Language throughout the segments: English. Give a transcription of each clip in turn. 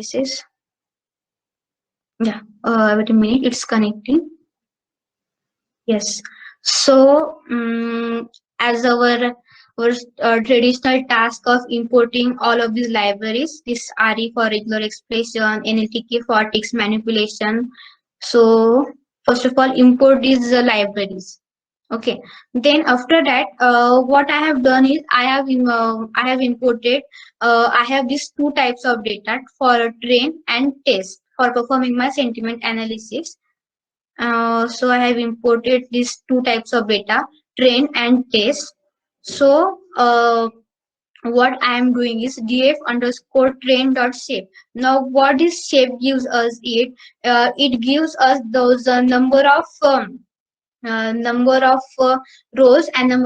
devices. Yeah, wait a minute, it's connecting. Yes. So, as our traditional task of importing all of these libraries, this RE for regular expression, NLTK for text manipulation. So, first of all, import these libraries. Okay. Then after that, what I have done is I have imported. I have these two types of data for train and test for performing my sentiment analysis. So I have imported these two types of data, train and test. So what I am doing is df underscore train dot shape. Now what this shape gives us it gives us those number of rows and number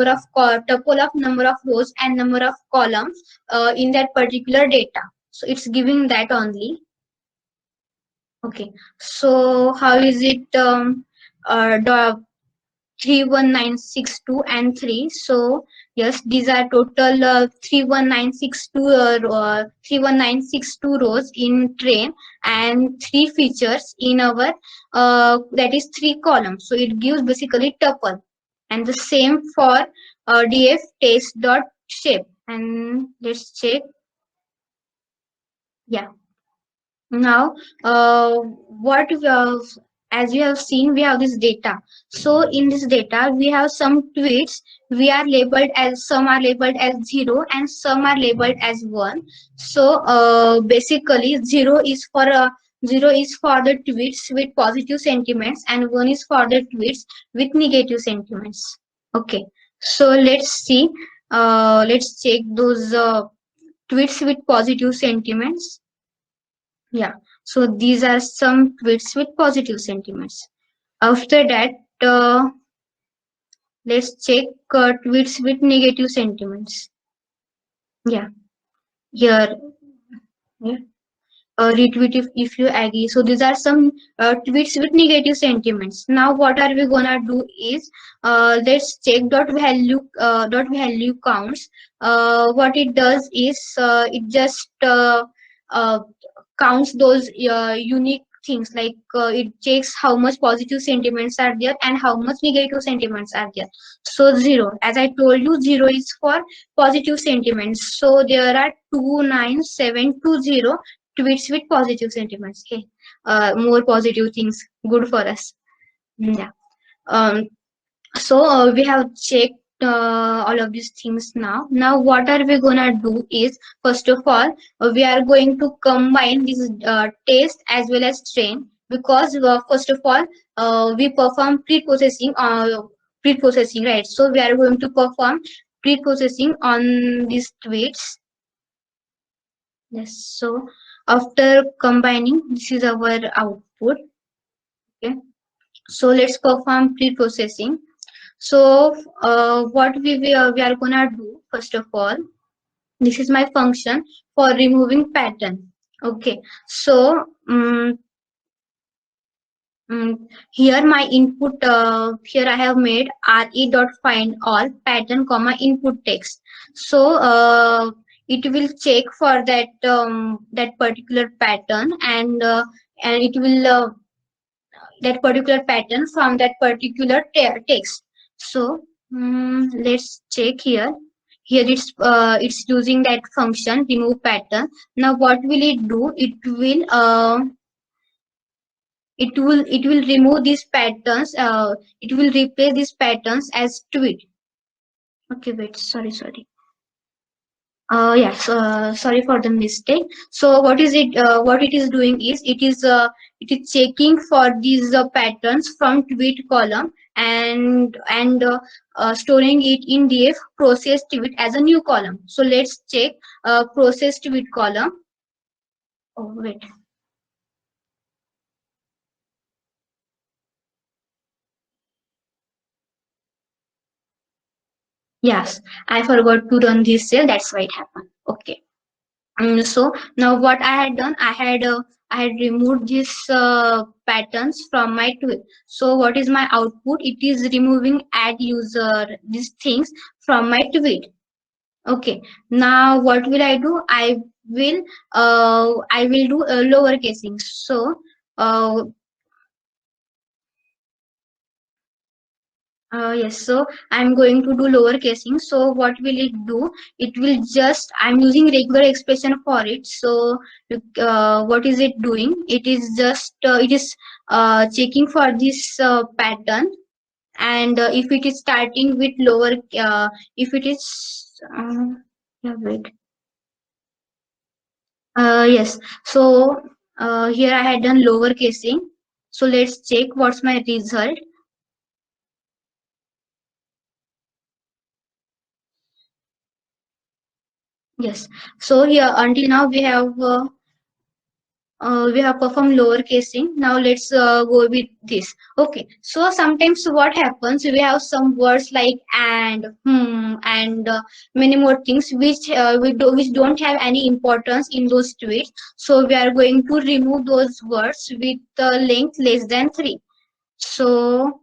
of tuple of number of rows and number of columns in that particular data. So it's giving that only. Okay. So how is it? The 31962 and 3. So yes, these are total 31962 rows in train and 3 features in our that is 3 columns. So it gives basically tuple, and the same for df test dot shape. And let's check. Yeah. Now, what we have, as you have seen, we have this data. So in this data, we have some tweets. We are labeled as, some are labeled as 0 and some are labeled as 1. So basically, 0 is for the tweets with positive sentiments and 1 is for the tweets with negative sentiments. Okay. So let's see. Let's check those tweets with positive sentiments. Yeah, so these are some tweets with positive sentiments. After that, let's check tweets with negative sentiments. Yeah, here, yeah. Retweet if you agree. So these are some tweets with negative sentiments. Now what are we gonna do is let's check dot value counts. What it does is it just uh, counts those unique things, like it checks how much positive sentiments are there and how much negative sentiments are there. So 0, as I told you, 0 is for positive sentiments. So there are 29720 tweets with positive sentiments. Okay, more positive things, good for us. Yeah. Um, so we have checked all of these things now. Now what are we gonna do is, first of all, we are going to combine this test as well as train, because first of all we perform pre-processing, right? So we are going to perform pre-processing on these tweets. Yes. So after combining, this is our output. Okay. So let's perform pre-processing. So what we are gonna do, first of all, this is my function for removing pattern. Okay. So here my input, here I have made re dot find all pattern comma input text. So it will check for that particular pattern, and it will that particular pattern from that particular text. So let's check here. Here it's using that function remove pattern. Now what will it do? It will remove these patterns. It will replace these patterns as tweet. Okay, wait, sorry. Yes, sorry for the mistake. So what is it? What it is doing is it is checking for these patterns from tweet column, and storing it in df process tweet as a new column. So let's check process tweet column. Oh wait. Yes, I forgot to run this cell. That's why it happened. Okay. So now what I had done, I had removed these patterns from my tool. So what is my output? It is removing add user, these things from my tweet. Okay, now what will I do? Will I will do lower casing. So uh, yes, so I'm going to do lower casing. So what will it do? It will just, I'm using regular expression for it. So what is it doing? It is just, it is checking for this pattern. And if it is starting with lower, if it is, yeah, wait. Yes, so here I had done lower casing. So let's check what's my result. Yes, so here until now we have performed lower casing. Now let's go with this. Okay, so sometimes what happens, we have some words like and, and many more things which which don't have any importance in those tweets. So we are going to remove those words with length less than 3. So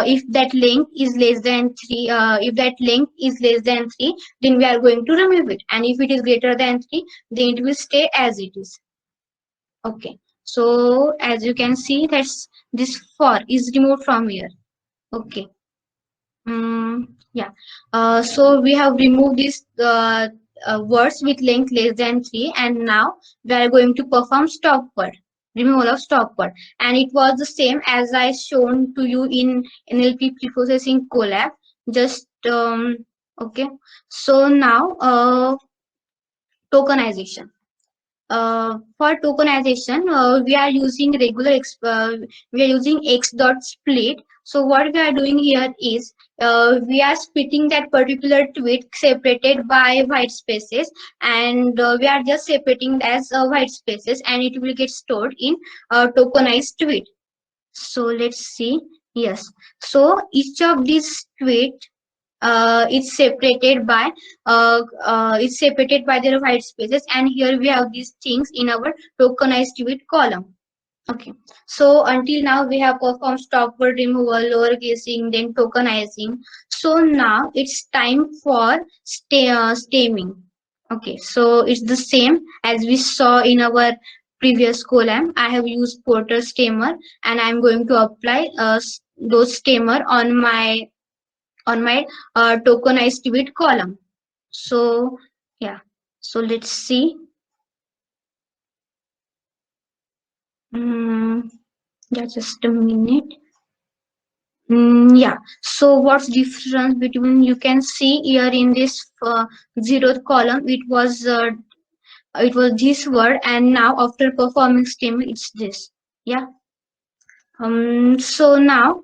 if that length is less than 3, if that length is less than 3, then we are going to remove it. And if it is greater than 3, then it will stay as it is. Okay, so as you can see, that's this for is removed from here. Okay. Yeah. So we have removed these words with length less than 3, and now we are going to perform stop word, removal of stop word. And it was the same as I shown to you in NLP preprocessing collab. Just okay. So now tokenization. For tokenization, we are using x dot split. So what we are doing here is we are splitting that particular tweet separated by white spaces, and we are just separating as white spaces, and it will get stored in tokenized tweet. So let's see. Yes. So each of these tweet it's separated by their white spaces, and here we have these things in our tokenized tweet column. Okay, so until now we have performed stop word removal, lower casing, then tokenizing. So now it's time for stemming. Okay, so it's the same as we saw in our previous column. I have used Porter stemmer, and I'm going to apply those stemmer on my tokenized tweet column. So yeah, so let's see. Mm, yeah, just a minute. Yeah, so what's difference between, you can see here in this zeroth column, it was this word, and now after performing stem it's this. Yeah. So now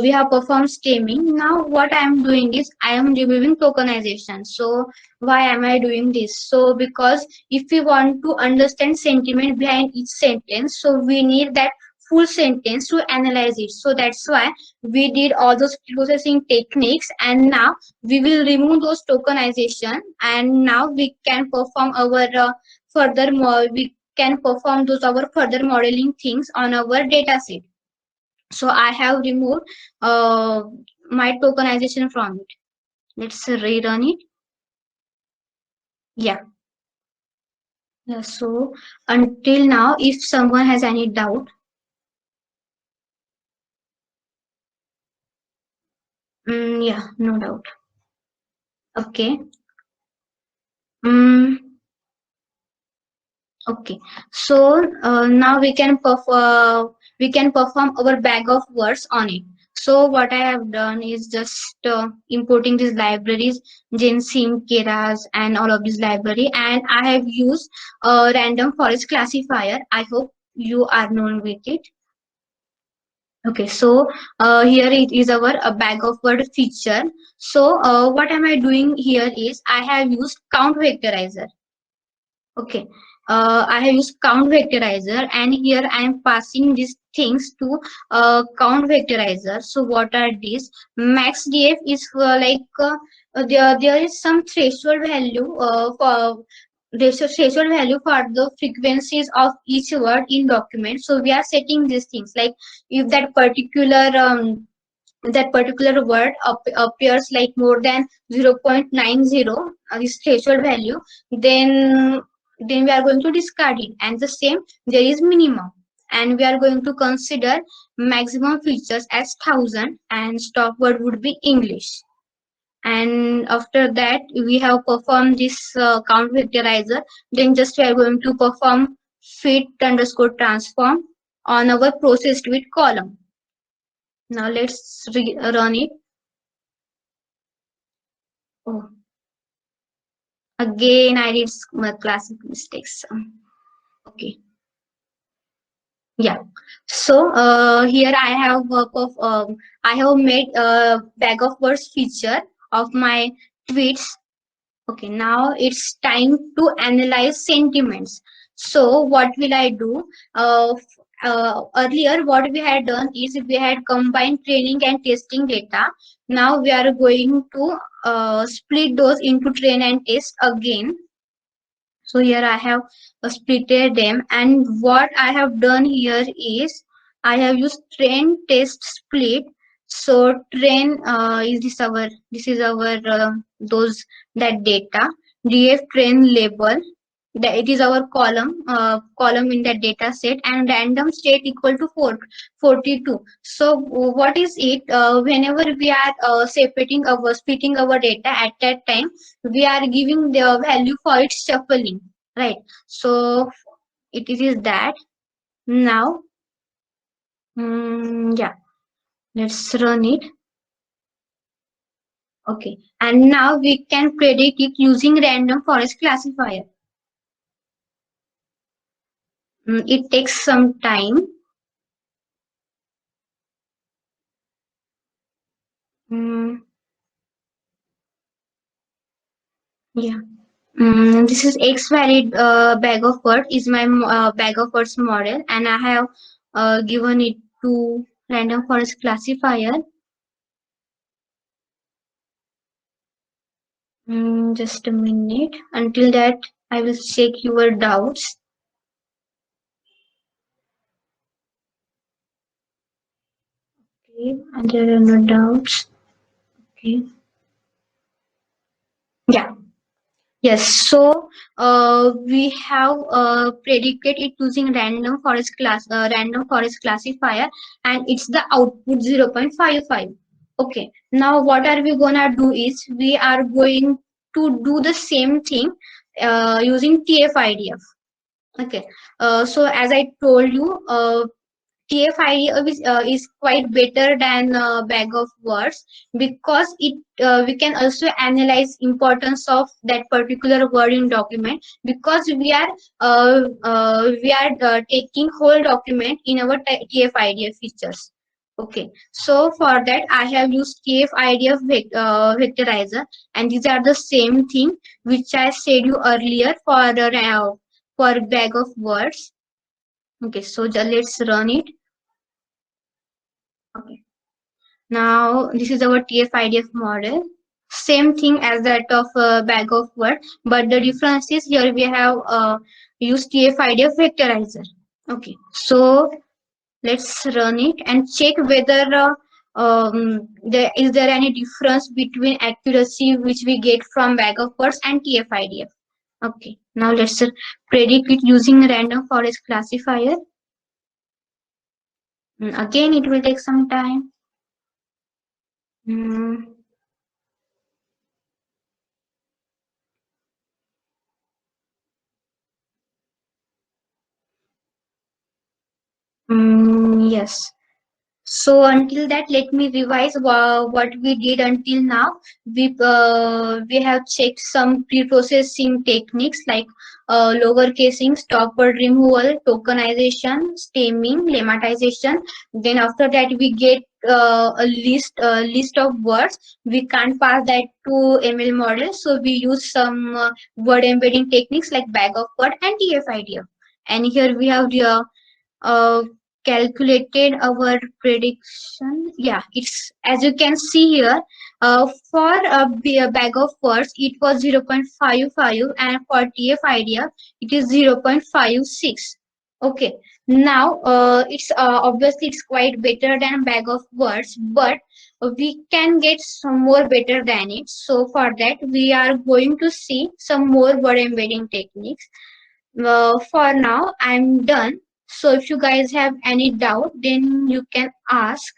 we have performed stemming. Now what I am doing is I am removing tokenization. So why am I doing this? So because if we want to understand sentiment behind each sentence, so we need that full sentence to analyze it. So that's why we did all those processing techniques, and now we will remove those tokenization, and now we can perform our furthermore we can perform those our further modeling things on our data set. So I have removed uh, my tokenization from it. Let's rerun it. Yeah. Yeah. So until now, if someone has any doubt, yeah, no doubt. Okay. Mm, okay. So now we can perform our bag of words on it. So what I have done is just importing these libraries, Gensim, Keras, and all of these library, and I have used a random forest classifier. I hope you are known with it. Okay, so here it is our bag of word feature. So what am I doing here is I have used count vectorizer. Okay, I have used count vectorizer, and here I am passing these things to count vectorizer. So what are these? Max df is there is some threshold value for threshold value for the frequencies of each word in document. So we are setting these things like if that particular that particular word appears like more than 0.90, this threshold value, then we are going to discard it. And the same, there is minimum, and we are going to consider maximum features as 1000, and stop word would be English. And after that we have performed this count vectorizer, then just we are going to perform fit underscore transform on our processed with column. Now let's run it. Oh, again I did classic mistakes. Okay, yeah. So here I have I have made a bag of words feature of my tweets. Okay, now it's time to analyze sentiments. So what will I do? Earlier, what we had done is we had combined training and testing data. Now we are going to split those into train and test again. So here I have splitted them, and what I have done here is I have used train test split. So train this is our those that data df train label, that it is our column in that data set, and random state equal to 42. So what is it, whenever we are separating our splitting our data at that time, we are giving the value for its shuffling, right? So it is that. Now yeah, let's run it. Okay, and now we can predict it using random forest classifier. It takes some time. Mm, yeah. This is X valid bag of words is my bag of words model, and I have given it to random forest classifier. Just a minute. Until that, I will check your doubts. Okay, and there are no doubts. Okay. Yeah. Yes, so we have predicted it using random forest classifier, and it's the output 0.55. Okay, now what are we gonna do is we are going to do the same thing using TF-IDF. Okay, so as I told you, TF-IDF is quite better than bag of words, because it we can also analyze importance of that particular word in document, because we are taking whole document in our TF-IDF features. Okay, so for that I have used TF-IDF vectorizer, and these are the same thing which I said you earlier for bag of words. Okay, so let's run it. Okay. Now this is our TF-IDF model. Same thing as that of bag of word, but the difference is here we have used TF-IDF vectorizer. Okay, so let's run it and check whether there is there any difference between accuracy which we get from bag of words and TF-IDF. Okay, now let's predict it using random forest classifier. Again, it will take some time. Mm, yes. So until that, let me revise what we did until now. We have checked some pre-processing techniques like lower casing, stop word removal, tokenization, stemming, lemmatization. Then after that, we get a list of words. We can't pass that to ML model, so we use some word embedding techniques like bag of word and TF-IDF. And here we have the uh, calculated our prediction. Yeah, it's as you can see here, for a bag of words it was 0.55, and for TF-IDF it is 0.56. Okay, now it's obviously it's quite better than bag of words, but we can get some more better than it. So for that, we are going to see some more word embedding techniques. For now, I'm done. So if you guys have any doubt, then you can ask.